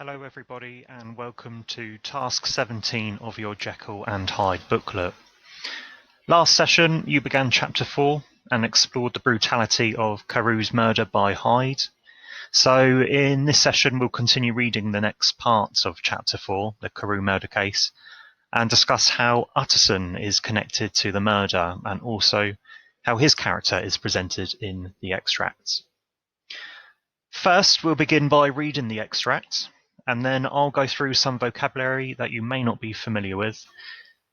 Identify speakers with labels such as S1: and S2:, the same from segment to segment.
S1: Hello everybody and welcome to task 17 of your Jekyll and Hyde booklet. Last session you began chapter 4 and explored the brutality of Carewe's murder by Hyde. So in this session we'll continue reading the next parts of chapter 4, the Carewe murder case, and discuss how Utterson is connected to the murder and also how his character is presented in the extracts. First we'll begin by reading the extract, and then I'll go through some vocabulary that you may not be familiar with.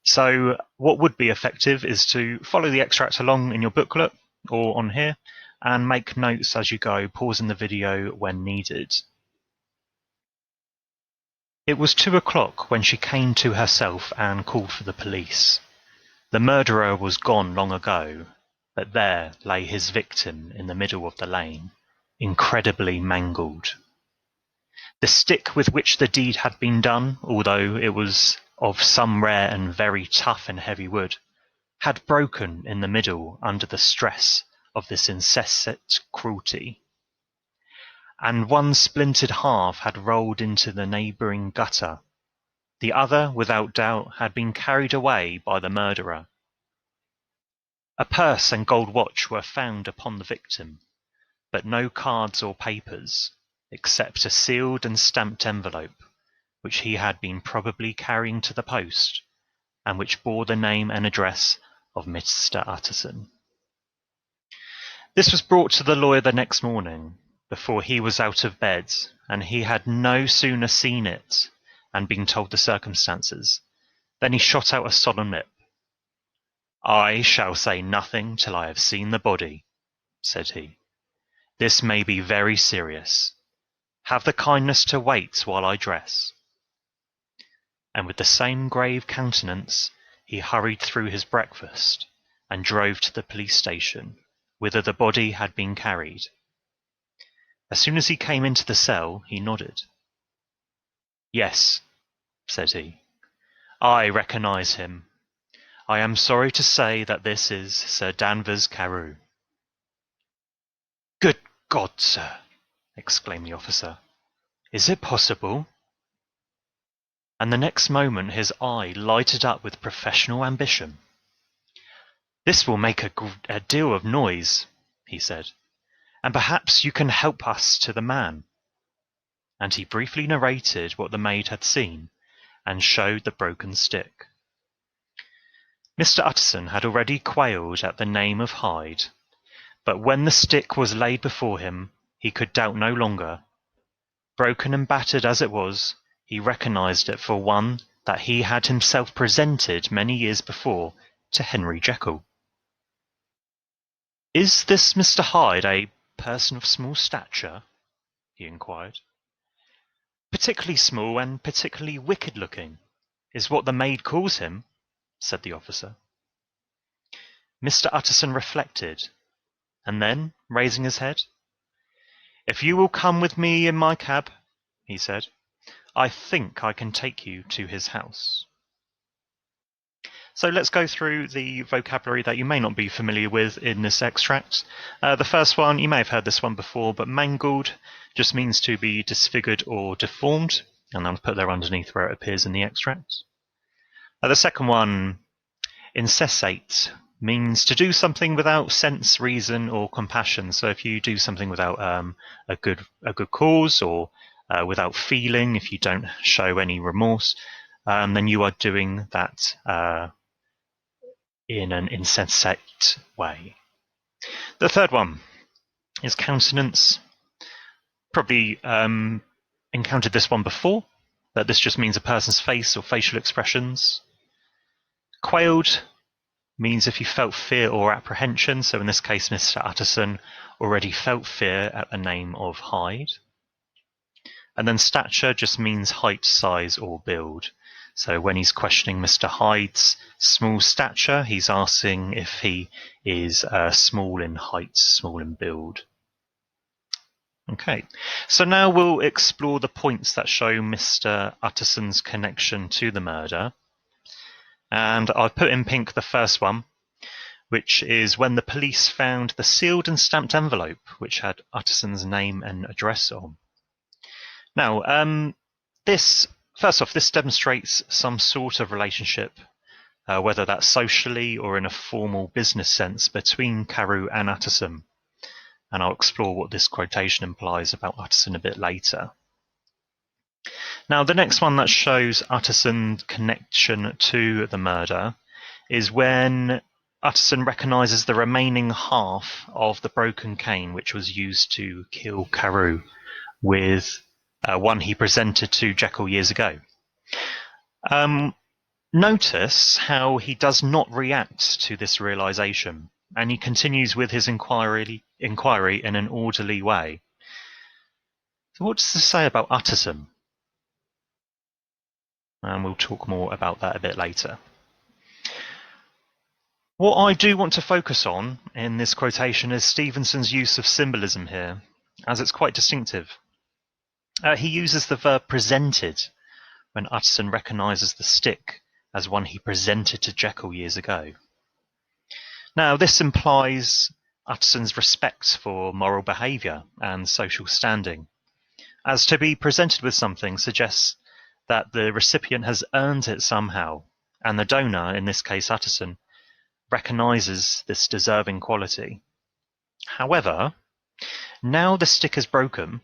S1: So what would be effective is to follow the extract along in your booklet or on here and make notes as you go, pausing the video when needed. It was 2 o'clock when she came to herself and called for the police. The murderer was gone long ago, but there lay his victim in the middle of the lane, incredibly mangled. The stick with which the deed had been done, although it was of some rare and very tough and heavy wood, had broken in the middle under the stress of this incessant cruelty, and one splintered half had rolled into the neighbouring gutter. The other, without doubt, had been carried away by the murderer. A purse and gold watch were found upon the victim, but no cards or papers, except a sealed and stamped envelope, which he had been probably carrying to the post, and which bore the name and address of Mr. Utterson. This was brought to the lawyer the next morning, before he was out of bed, and he had no sooner seen it and been told the circumstances, than he shot out a solemn lip. "I shall say nothing till I have seen the body," said he. "This may be very serious. Have the kindness to wait while I dress." And with the same grave countenance he hurried through his breakfast and drove to the police station, whither the body had been carried. As soon as he came into the cell he nodded. "Yes," said he, "I recognise him. I am sorry to say that this is Sir Danvers Carewe." "Good God, sir!" exclaimed the officer. "Is it possible?" And the next moment his eye lighted up with professional ambition. "This will make a deal of noise," he said, "and perhaps you can help us to the man." And he briefly narrated what the maid had seen, and showed the broken stick. Mr. Utterson had already quailed at the name of Hyde, but when the stick was laid before him, he could doubt no longer. Broken and battered as it was, he recognized it for one that he had himself presented many years before to Henry Jekyll. "Is this Mr. Hyde a person of small stature?" he inquired. "Particularly small and particularly wicked-looking, is what the maid calls him," said the officer. Mr. Utterson reflected, and then, raising his head, "If you will come with me in my cab," he said, "I think I can take you to his house." So let's go through the vocabulary that you may not be familiar with in this extract. The first one, you may have heard this one before, but mangled just means to be disfigured or deformed, and I'll put there underneath where it appears in the extract. The second one, insensate, means to do something without sense, reason, or compassion. So if you do something without a good cause, or without feeling, if you don't show any remorse, then you are doing that in an insensate way. The third one is countenance. Probably encountered this one before, but this just means a person's face or facial expressions. Quailed means if you felt fear or apprehension, so in this case Mr. Utterson already felt fear at the name of Hyde. And then stature just means height, size, or build. So when he's questioning Mr. Hyde's small stature, he's asking if he is small in height, small in build. Okay, so now we'll explore the points that show Mr. Utterson's connection to the murder. And I've put in pink the first one, which is when the police found the sealed and stamped envelope, which had Utterson's name and address on. Now, First off, this demonstrates some sort of relationship, whether that's socially or in a formal business sense, between Carew and Utterson. And I'll explore what this quotation implies about Utterson a bit later. Now, the next one that shows Utterson's connection to the murder is when Utterson recognises the remaining half of the broken cane which was used to kill Carew with one he presented to Jekyll years ago. Notice how he does not react to this realisation, and he continues with his inquiry in an orderly way. So what does this say about Utterson? And we'll talk more about that a bit later. What I do want to focus on in this quotation is Stevenson's use of symbolism here, as it's quite distinctive. He uses the verb presented when Utterson recognises the stick as one he presented to Jekyll years ago. Now, this implies Utterson's respect for moral behaviour and social standing, as to be presented with something suggests that the recipient has earned it somehow, and the donor, in this case Utterson, recognises this deserving quality. However, now the stick is broken,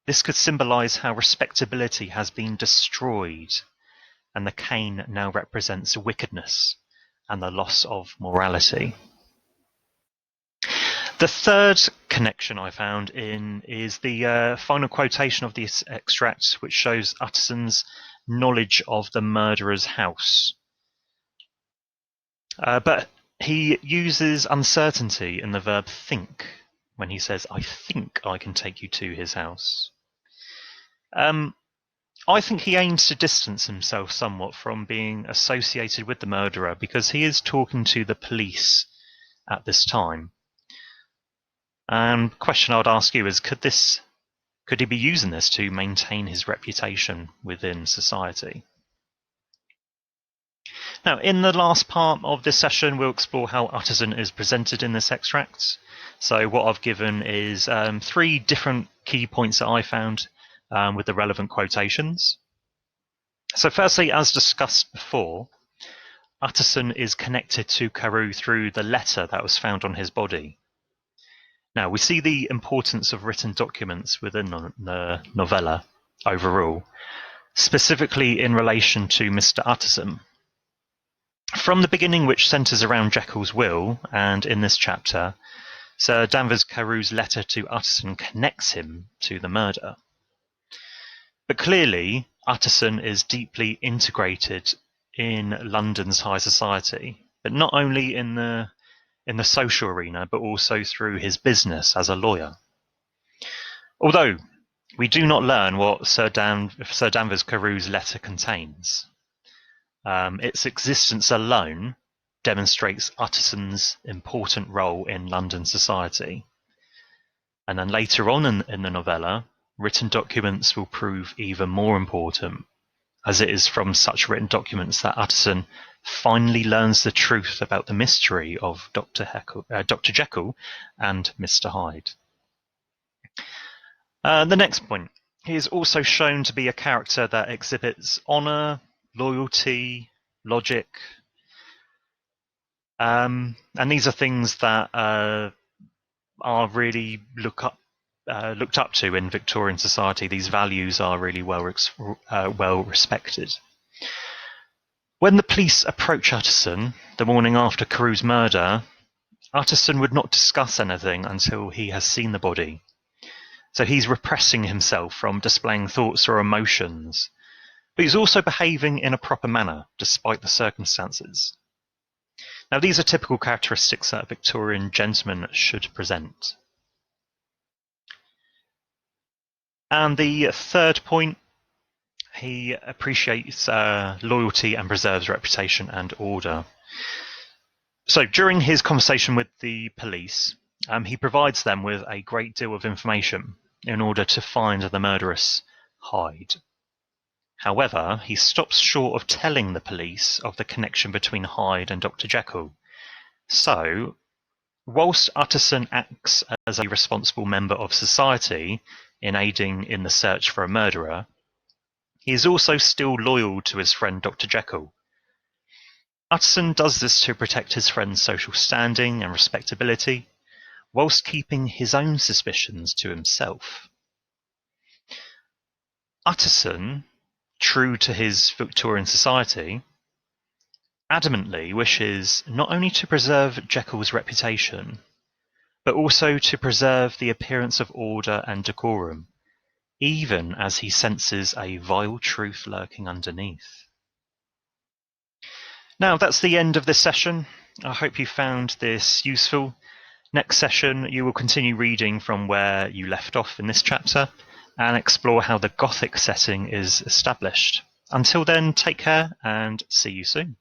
S1: this could symbolise how respectability has been destroyed, and the cane now represents wickedness and the loss of morality. The third connection I found is the final quotation of this extract, which shows Utterson's knowledge of the murderer's house. But he uses uncertainty in the verb think when he says, I think I can take you to his house. I think he aims to distance himself somewhat from being associated with the murderer because he is talking to the police at this time. And the question I would ask you is, could he be using this to maintain his reputation within society? Now, in the last part of this session, we'll explore how Utterson is presented in this extract. So what I've given is 3 different key points that I found with the relevant quotations. So firstly, as discussed before, Utterson is connected to Carew through the letter that was found on his body. Now, we see the importance of written documents within the novella overall, specifically in relation to Mr. Utterson. From the beginning, which centres around Jekyll's will, and in this chapter, Sir Danvers Carew's letter to Utterson connects him to the murder. But clearly, Utterson is deeply integrated in London's high society, but not only in the social arena, but also through his business as a lawyer. Although we do not learn what Sir Danvers Carew's letter contains, its existence alone demonstrates Utterson's important role in London society. And then later on in the novella, written documents will prove even more important, as it is from such written documents that Utterson finally learns the truth about the mystery of Dr. Jekyll and Mr. Hyde. The next point. He is also shown to be a character that exhibits honour, loyalty, logic, and these are things that are really looked up to in Victorian society. These values are really well respected. When the police approach Utterson the morning after Carew's murder, Utterson would not discuss anything until he has seen the body. So he's repressing himself from displaying thoughts or emotions, but he's also behaving in a proper manner despite the circumstances. Now, these are typical characteristics that a Victorian gentleman should present. And the third point, he appreciates loyalty and preserves reputation and order. So during his conversation with the police, he provides them with a great deal of information in order to find the murderous Hyde. However, he stops short of telling the police of the connection between Hyde and Dr. Jekyll. So, whilst Utterson acts as a responsible member of society in aiding in the search for a murderer, he is also still loyal to his friend Dr. Jekyll. Utterson does this to protect his friend's social standing and respectability, whilst keeping his own suspicions to himself. Utterson, true to his Victorian society, adamantly wishes not only to preserve Jekyll's reputation, but also to preserve the appearance of order and decorum, even as he senses a vile truth lurking underneath. Now, that's the end of this session. I hope you found this useful. Next session, you will continue reading from where you left off in this chapter and explore how the Gothic setting is established. Until then, take care and see you soon.